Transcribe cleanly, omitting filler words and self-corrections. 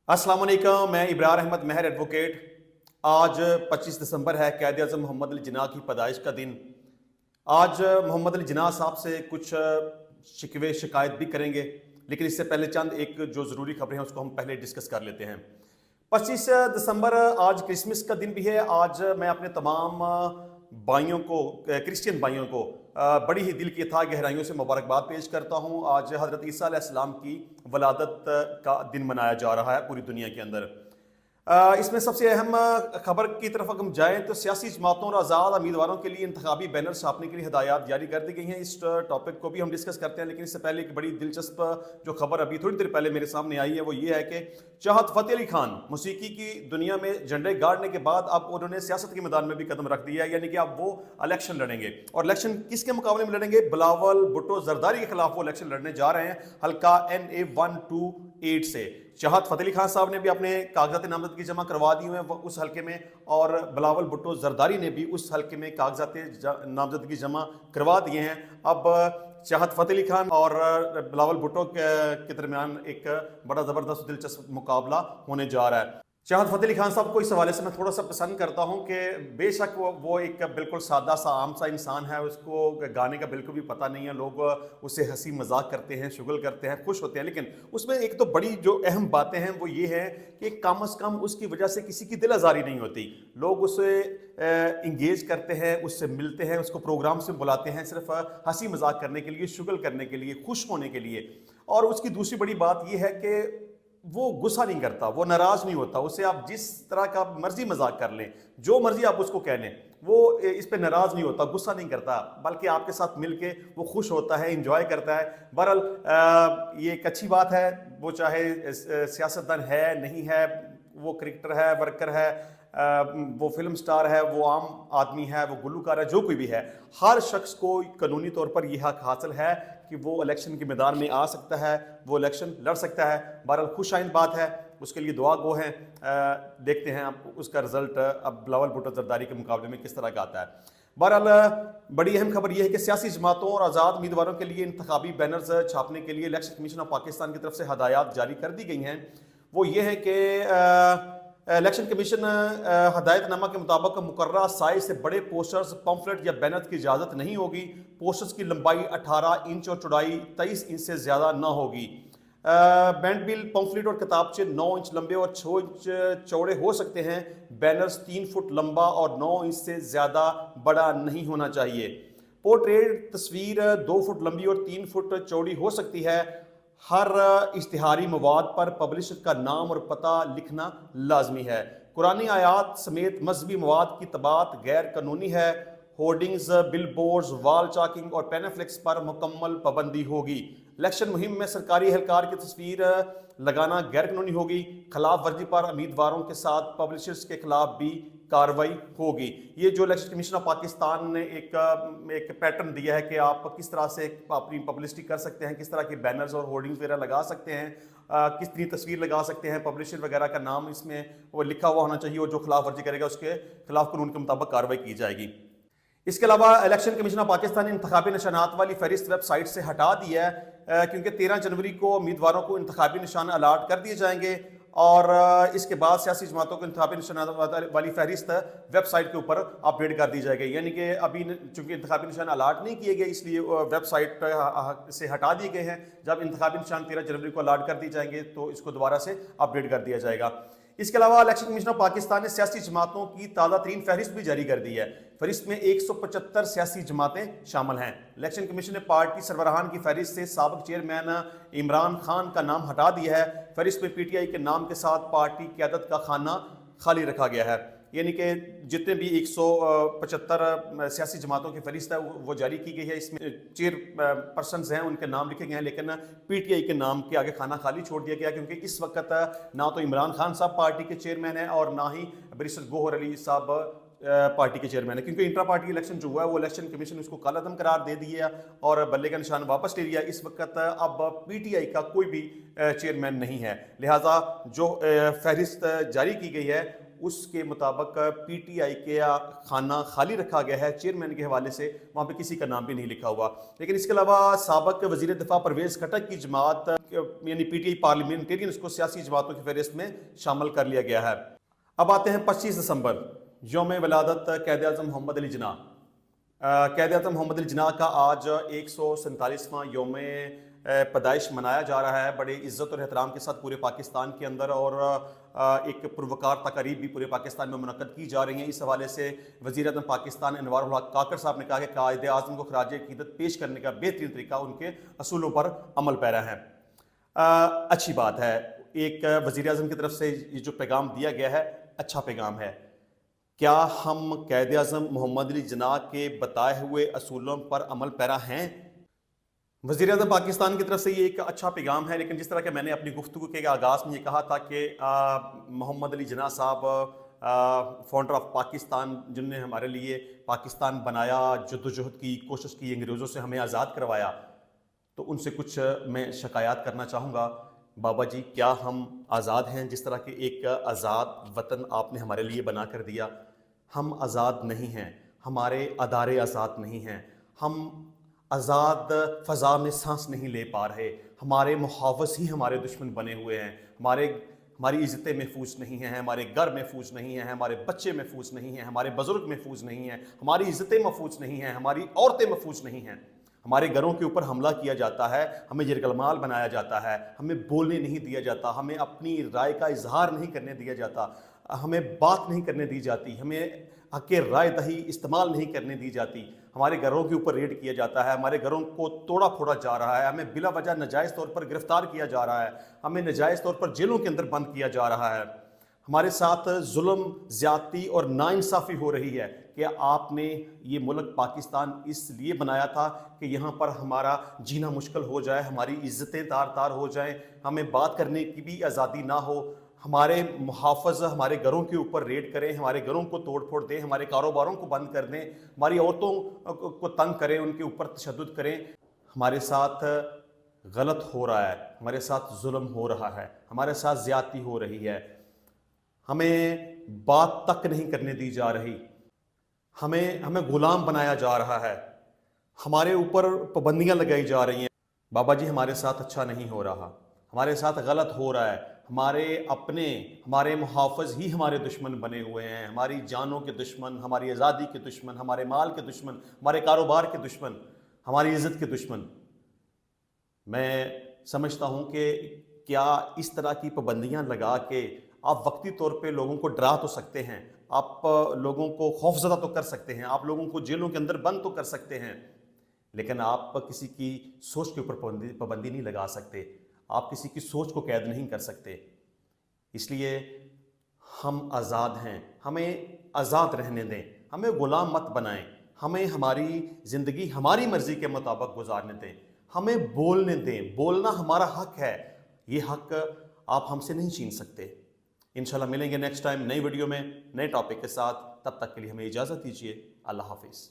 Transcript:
अस्सलाम वालेकुम, मैं इब्रार अहमद महर एडवोकेट। आज 25 दिसंबर है, क़ायद आज़म मोहम्मद अली जिन्ना की पैदाइश का दिन। आज मोहम्मद अली जिन्ना साहब से कुछ शिकवे शिकायत भी करेंगे, लेकिन इससे पहले चंद एक जो ज़रूरी खबरें हैं उसको हम पहले डिस्कस कर लेते हैं। 25 दिसंबर आज क्रिसमस का दिन भी है। आज मैं अपने तमाम भाइयों को, क्रिश्चियन भाइयों को बड़ी ही दिल की अथाह गहराइयों से मुबारकबाद पेश करता हूँ। आज हज़रत ईसा अलैहिस्सलाम की वलादत का दिन मनाया जा रहा है पूरी दुनिया के अंदर। इसमें सबसे अहम खबर की तरफ अगर हम जाएँ तो सियासी जमातों और आज़ाद उम्मीदवारों के लिए इंतखाबी बैनर छापने के लिए हिदायत जारी कर दी गई हैं। इस टॉपिक को भी हम डिस्कस करते हैं, लेकिन इससे पहले एक बड़ी दिलचस्प जो खबर अभी थोड़ी देर पहले मेरे सामने आई है वो ये है कि चाहत फ़तेह अली खान मौसीकी की दुनिया में झंडे गाड़ने के बाद अब उन्होंने सियासत के मैदान में भी कदम रख दिया है, यानी कि अब वो इलेक्शन लड़ेंगे। और इलेक्शन किसके मुकाबले में लड़ेंगे? बिलावल भुट्टो जरदारी के खिलाफ वो इलेक्शन लड़ने जा रहे हैं, हल्का NA 128 से। चाहत फ़तेह अली खान साहब ने भी अपने कागजात नामजदगी जमा करवा दी हुए हैं उस हल्के में, और बिलावल भुट्टो जरदारी ने भी उस हल्के में कागजात नामजदगी जमा करवा दिए हैं। अब चाहत फ़तेह अली खान और बिलावल भुट्टो के दरमियान एक बड़ा ज़बरदस्त दिलचस्प मुकाबला होने जा रहा है। चाहत फ़तेह अली खान साहब को इस हवाले से मैं थोड़ा सा पसंद करता हूं कि बेशक वो एक बिल्कुल सादा सा आम सा इंसान है, उसको गाने का बिल्कुल भी पता नहीं है। लोग उससे हंसी मजाक करते हैं, शुगल करते हैं, खुश होते हैं, लेकिन उसमें एक तो बड़ी जो अहम बातें हैं वो ये है कि कम अज़ कम उसकी वजह से किसी की दिल आज़ारी नहीं होती। लोग उससे इंगेज करते हैं, उससे मिलते हैं, उसको प्रोग्राम से बुलाते हैं सिर्फ हंसी मजाक करने के लिए, शुगल करने के लिए, खुश होने के लिए। और उसकी दूसरी बड़ी बात यह है कि वो गुस्सा नहीं करता, वो नाराज़ नहीं होता। उससे आप जिस तरह का मर्जी मजाक कर लें, जो मर्जी आप उसको कह लें, वो इस पे नाराज़ नहीं होता, गुस्सा नहीं करता, बल्कि आपके साथ मिलके वो खुश होता है, इंजॉय करता है। बहरहाल ये एक अच्छी बात है। वो चाहे सियासतदान है, नहीं है, वो क्रिकेटर है, वर्कर है, वो फिल्म स्टार है, वो आम आदमी है, वो गुलूकार है, जो कोई भी है, हर शख्स को कानूनी तौर पर यह हक हासिल है कि वो इलेक्शन के मैदान में आ सकता है, वो इलेक्शन लड़ सकता है। बहरहाल खुश आइंद बात है, उसके लिए दुआ गो हैं। देखते हैं अब उसका रिजल्ट अब बिलावल भुट्टो जरदारी के मुकाबले में किस तरह का आता है। बहरहाल बड़ी अहम खबर यह है कि सियासी जमातों और आज़ाद उम्मीदवारों के लिए इंतखाबी बैनर्स छापने के लिए इलेक्शन कमीशन ऑफ पाकिस्तान की तरफ से हदायत जारी कर दी गई हैं। वो ये है कि इलेक्शन कमीशन हदायतनामा के मुताबिक मुकर्ररा साइज से बड़े पोस्टर्स, पम्फलेट या बैनर की इजाज़त नहीं होगी। पोस्टर्स की लंबाई 18 इंच और चौड़ाई 23 इंच से ज़्यादा ना होगी। बैंड बिल, पम्फलेट और किताबचे 9 इंच लंबे और 6 इंच चौड़े हो सकते हैं। बैनर्स 3 फुट लंबा और 9 इंच से ज़्यादा बड़ा नहीं होना चाहिए। पोर्ट्रेट तस्वीर 2 फुट लंबी और 3 फुट चौड़ी हो सकती है। हर इश्तिहारी मवाद पर पब्लिशर का नाम और पता लिखना लाजमी है। कुरानी आयात समेत मजहबी मवाद की तबात गैर कानूनी है। होर्डिंग्स, बिलबोर्ड्स, वाल चाकिंग और पैनाफ्लेक्स पर मुकम्मल पाबंदी होगी। इलेक्शन मुहिम में सरकारी एहलकार की तस्वीर लगाना गैर कानूनी होगी। खिलाफ वर्जी पर उम्मीदवारों के साथ पब्लिशर्स के खिलाफ भी कार्रवाई होगी। ये जो इलेक्शन कमीशन ऑफ पाकिस्तान ने एक पैटर्न दिया है कि आप किस तरह से अपनी पब्लिसिटी कर सकते हैं, किस तरह के बैनर्स और होर्डिंग्स वगैरह लगा सकते हैं, किस तरह तस्वीर लगा सकते हैं, पब्लिशर वगैरह का नाम इसमें वो लिखा हुआ होना चाहिए, और जो खिलाफ वर्जी करेगा उसके खिलाफ कानून के मुताबिक कार्रवाई की जाएगी। इसके अलावा इलेक्शन कमीशन ऑफ पाकिस्तान ने इंतखाबी निशानात वाली फहरिस्त वेबसाइट से हटा दी है, क्योंकि 13 जनवरी को उम्मीदवारों को इंतखाबी निशान अलाट कर दिए जाएंगे, और इसके बाद सियासी जमातों को इंतखाबी निशानात वाली फहरिस्त वेबसाइट के ऊपर अपडेट कर दी जाएगी। यानी कि अभी चूंकि इंतखाबी निशान अलाट नहीं किए गए, इसलिए वेबसाइट से हटा दिए गए हैं। जब इंतखाबी निशान 13 जनवरी को अलाट कर दिए जाएंगे तो इसको दोबारा से अपडेट कर दिया जाएगा। इसके अलावा इलेक्शन कमीशन ऑफ पाकिस्तान ने सियासी जमातों की ताज़ा तरीन फहरिस्त भी जारी कर दी है। फहरिस्त में 175 सियासी जमातें शामिल हैं। इलेक्शन कमीशन ने पार्टी सरबराहान की फहरिस्त से साबिक चेयरमैन इमरान खान का नाम हटा दिया है। फहरिस्त में PTI के नाम के साथ पार्टी क़यादत का खाना खाली रखा गया है। यानी कि जितने भी 175 सियासी जमातों की फहरिस्त है वो जारी की गई है। इसमें चेयर पर्सनस हैं, उनके नाम लिखे गए हैं, लेकिन PTI के नाम के आगे खाना खाली छोड़ दिया गया, क्योंकि इस वक्त ना तो इमरान खान साहब पार्टी के चेयरमैन हैं और ना ही बैरिस्टर गौहर अली साहब पार्टी के चेयरमैन है। क्योंकि इंट्रा पार्टी इलेक्शन जो हुआ है वो इलेक्शन कमीशन उसको कालादम करार दे दिया और बल्ले का निशान वापस ले लिया। इस वक्त अब PTI का कोई भी चेयरमैन नहीं है, लिहाजा जो फहरिस्त जारी की गई है उसके मुताबिक PTI के खाना खाली रखा गया है। चेयरमैन के हवाले से वहाँ पे किसी का नाम भी नहीं लिखा हुआ। लेकिन इसके अलावा साबिक वज़ीर दिफा परवेज़ खटक की जमात यानी पीटीआई पार्लियामेंटेरियंस को सियासी जमातों की फहरिस्त में शामिल कर लिया गया है। अब आते हैं 25 दिसंबर, यौम वलादत क़ायद आज़म मोहम्मद अली जिन्ना। क़ायद आज़म मोहम्मद अली जिन्ना का आज 147वां यौम पैदाइश मनाया जा रहा है बड़े इज़्ज़त और एहतराम के साथ पूरे पाकिस्तान के अंदर, और एक पुरवकार तकारीब भी पूरे पाकिस्तान में मुनक़्क़द की जा रही हैं। इस हवाले से वज़ीर-ए-आज़म पाकिस्तान अनवारुल हक काकर साहब ने कहा कि क़ायद आज़म को ख़राज अक़ीदत पेश करने का बेहतरीन तरीका उनके असूलों पर अमल पैरा है। अच्छी बात है, एक वज़ीर-ए-आज़म की तरफ से ये जो पैगाम दिया गया है अच्छा पैगाम है। क्या हम क़ायद आज़म मोहम्मद अली जिन्ना के बताए हुए असूलों पर अमल पैरा हैं? वज़ीर-ए-आज़म पाकिस्तान की तरफ से ये एक अच्छा पैगाम है, लेकिन जिस तरह के मैंने अपनी गुफ्तगू के आगाज़ में ये कहा था कि मोहम्मद अली जिन्ना साहब फाउंडर ऑफ पाकिस्तान, जिन्होंने हमारे लिए पाकिस्तान बनाया, जद्दोजहद की कोशिश की, अंग्रेज़ों से हमें आज़ाद करवाया, तो उनसे कुछ मैं शिकायत करना चाहूँगा। बाबा जी, क्या हम आज़ाद हैं? जिस तरह के एक आज़ाद वतन आपने हमारे लिए बना कर दिया, हम आज़ाद नहीं हैं, हमारे अदारे आज़ाद नहीं हैं, हम आज़ाद फ़ज़ा में सांस नहीं ले पा रहे, हमारे मुहाफ़िज़ ही हमारे दुश्मन बने हुए हैं, हमारी इज़्ज़तें महफूज नहीं हैं, हमारे घर महफूज नहीं हैं, हमारे बच्चे महफूज नहीं हैं, हमारे बुज़ुर्ग महफूज नहीं हैं, हमारी इज़्ज़तें महफूज नहीं हैं, हमारी औरतें महफूज नहीं हैं, हमारे घरों के ऊपर हमला किया जाता है, हमें यरगमाल बनाया जाता है, हमें बोलने नहीं दिया जाता, हमें अपनी राय का इजहार नहीं करने दिया जाता, हमें बात नहीं करने दी जाती, हमें हक़ राय दही इस्तेमाल नहीं करने दी जाती, हमारे घरों के ऊपर रेड किया जाता है, हमारे घरों को तोड़ा फोड़ा जा रहा है, हमें बिला वजह नाजायज़ तौर पर गिरफ़्तार किया जा रहा है, हमें नाजायज़ तौर पर जेलों के अंदर बंद किया जा रहा है, हमारे साथ जुल्म, ज़्यादती और नाइंसाफ़ी हो रही है। कि आपने ये मुल्क पाकिस्तान इसलिए बनाया था कि यहाँ पर हमारा जीना मुश्किल हो जाए, हमारी इज़्ज़तें तार तार हो जाएं, हमें बात करने की भी आज़ादी ना हो, हमारे मुहाफ़िज़ हमारे घरों के ऊपर रेड करें, हमारे घरों को तोड़ फोड़ दें, हमारे कारोबारों को बंद कर दें, हमारी औरतों को तंग करें, उनके ऊपर तशद्दुद करें। हमारे साथ गलत हो रहा है, हमारे साथ जुल्म हो रहा है, हमारे साथ ज़्यादती हो रही है, हमें बात तक नहीं करने दी जा रही, हमें गुलाम बनाया जा रहा है, हमारे ऊपर पाबंदियां लगाई जा रही हैं। बाबा जी, हमारे साथ अच्छा नहीं हो रहा, हमारे साथ गलत हो रहा है, हमारे मुहाफ़िज़ ही हमारे दुश्मन बने हुए हैं, हमारी जानों के दुश्मन, हमारी आज़ादी के दुश्मन, हमारे माल के दुश्मन, हमारे कारोबार के दुश्मन, हमारी इज़्ज़त के दुश्मन। मैं समझता हूँ कि क्या इस तरह की पाबंदियाँ लगा के आप वक्ती तौर पे लोगों को डरा तो सकते हैं, आप लोगों को खौफज़दा तो कर सकते हैं, आप लोगों को जेलों के अंदर बंद तो कर सकते हैं, लेकिन आप किसी की सोच के ऊपर पाबंदी नहीं लगा सकते, आप किसी की सोच को कैद नहीं कर सकते। इसलिए हम आज़ाद हैं, हमें आज़ाद रहने दें, हमें ग़ुलाम मत बनाएं, हमें हमारी ज़िंदगी हमारी मर्ज़ी के मुताबिक गुजारने दें, हमें बोलने दें, बोलना हमारा हक है, ये हक आप हमसे नहीं छीन सकते। इंशाल्लाह मिलेंगे नेक्स्ट टाइम नई वीडियो में नए टॉपिक के साथ, तब तक के लिए हमें इजाज़त दीजिए। अल्लाह हाफ़िज़।